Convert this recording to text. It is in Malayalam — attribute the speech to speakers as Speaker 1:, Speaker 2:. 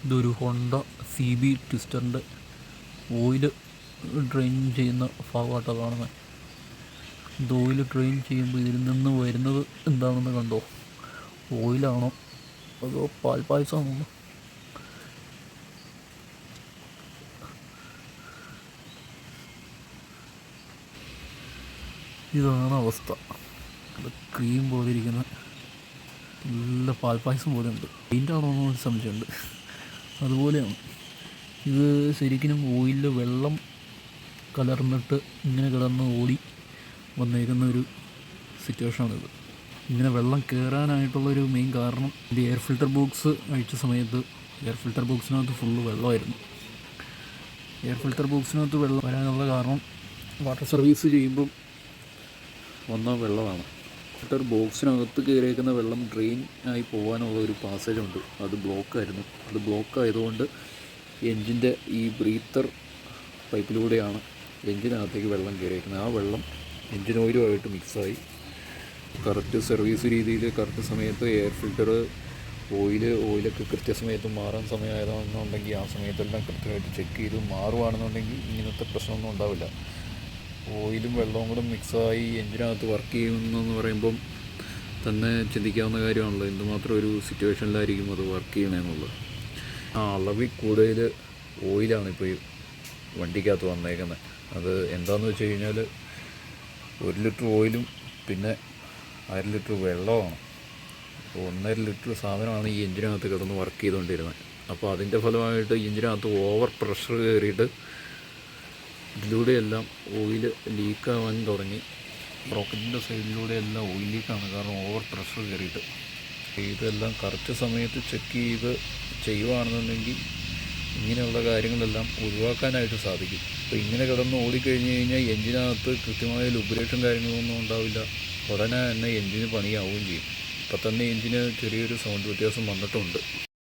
Speaker 1: ഇതൊരു ഹോണ്ട സി ബി ട്വിസ്റ്ററിൻ്റെ ഓയിൽ ഡ്രെയിൻ ചെയ്യുന്ന ഭാഗമായിട്ടാണ് കാണുന്നത്. ഇത് ഓയിൽ ഡ്രെയിൻ ചെയ്യുമ്പോൾ ഇതിൽ നിന്ന് വരുന്നത് എന്താണെന്ന് കണ്ടോ? ഓയിലാണോ അതോ പാൽപ്പായസമാണോ? ഇതാണ് അവസ്ഥ. ക്രീം പോലെ ഇരിക്കുന്ന നല്ല പാൽപ്പായസം പോലെ ഉണ്ട്. പെയിൻ്റാണോ എന്നൊരു സംശയമുണ്ട്. അതുപോലെയാണ് ഇത്. ശരിക്കും ഓയിലിൽ വെള്ളം കലർന്നിട്ട് ഇങ്ങനെ കിടന്ന് ഓടി വന്നേക്കുന്ന ഒരു സിറ്റുവേഷനാണിത്. ഇങ്ങനെ വെള്ളം കയറാനായിട്ടുള്ളൊരു മെയിൻ കാരണം ഇത് എയർ ഫിൽറ്റർ ബോക്സ് അഴിച്ച സമയത്ത് എയർ ഫിൽറ്റർ ബോക്സിനകത്ത് ഫുള്ള് വെള്ളമായിരുന്നു. എയർ ഫിൽറ്റർ ബോക്സിനകത്ത് വെള്ളം വരാനുള്ള കാരണം വാട്ടർ സർവീസ് ചെയ്യുമ്പം വന്ന വെള്ളമാണ്. ഫിൽറ്റർ ബോക്സിനകത്ത് കയറിയേക്കുന്ന വെള്ളം ഡ്രെയിൻ ആയി പോകാനുള്ള ഒരു പാസേജ് ഉണ്ട്. അത് ബ്ലോക്കായിരുന്നു. അത് ബ്ലോക്ക് ആയതുകൊണ്ട് എൻജിൻ്റെ ഈ ബ്രീത്തർ പൈപ്പിലൂടെയാണ് എൻജിനകത്തേക്ക് വെള്ളം കയറിയേക്കുന്നത്. ആ വെള്ളം എൻജിൻ ഓയിലുമായിട്ട് മിക്സായി കറക്റ്റ് സർവീസ് രീതിയിൽ കറക്റ്റ് സമയത്ത് എയർ ഫിൽറ്റർ ഓയിലൊക്കെ കൃത്യസമയത്ത് മാറാൻ സമയമായതാണെന്നുണ്ടെങ്കിൽ ആ സമയത്തെല്ലാം കൃത്യമായിട്ട് ചെക്ക് ചെയ്ത് മാറുകയാണെന്നുണ്ടെങ്കിൽ ഇങ്ങനത്തെ പ്രശ്നമൊന്നും ഉണ്ടാവില്ല. ഓയിലും വെള്ളവും കൂടെ മിക്സായി എൻജിനകത്ത് വർക്ക് ചെയ്യുന്നെന്ന് പറയുമ്പം തന്നെ ചിന്തിക്കാവുന്ന കാര്യമാണല്ലോ, എന്തുമാത്രം ഒരു സിറ്റുവേഷനിലായിരിക്കും അത് വർക്ക് ചെയ്യണമെന്നുള്ളത്. ആ അളവിൽ കൂടുതൽ ഓയിലാണ് ഇപ്പോൾ ഈ വണ്ടിക്കകത്ത് വന്നേക്കുന്നത്. അത് എന്താണെന്ന് വെച്ച് കഴിഞ്ഞാൽ 1 ലിറ്റർ ഓയിലും പിന്നെ 1/2 ലിറ്റർ വെള്ളമാണ്. അപ്പോൾ 1.5 ലിറ്റർ സാധനമാണ് ഈ എൻജിനകത്ത് കിടന്ന് വർക്ക് ചെയ്തുകൊണ്ടിരുന്നത്. അപ്പോൾ അതിൻ്റെ ഫലമായിട്ട് എൻജിനകത്ത് ഓവർ പ്രഷർ കയറിയിട്ട് ഇതിലൂടെയെല്ലാം ഓയിൽ ലീക്കാവാൻ തുടങ്ങി. റോക്കറ്റിൻ്റെ സൈഡിലൂടെയെല്ലാം ഓയിൽ ലീക്കാണ്, കാരണം ഓവർ പ്രഷർ കയറിയിട്ട്. ഇതെല്ലാം കറക്റ്റ് സമയത്ത് ചെക്ക് ചെയ്ത് ചെയ്യുകയാണെന്നുണ്ടെങ്കിൽ ഇങ്ങനെയുള്ള കാര്യങ്ങളെല്ലാം ഒഴിവാക്കാനായിട്ട് സാധിക്കും. അപ്പോൾ ഇങ്ങനെ കിടന്ന് ഓടിക്കഴിഞ്ഞ് കഴിഞ്ഞാൽ എൻജിനകത്ത് കൃത്യമായ ലുബ്രിക്കേഷൻ കാര്യങ്ങളൊന്നും ഉണ്ടാവില്ല. ഉടനെ തന്നെ എൻജിന് പണിയാവുകയും ചെയ്യും. ഇപ്പം തന്നെ എൻജിന് ചെറിയൊരു സൗണ്ട് വ്യത്യാസം വന്നിട്ടുണ്ട്.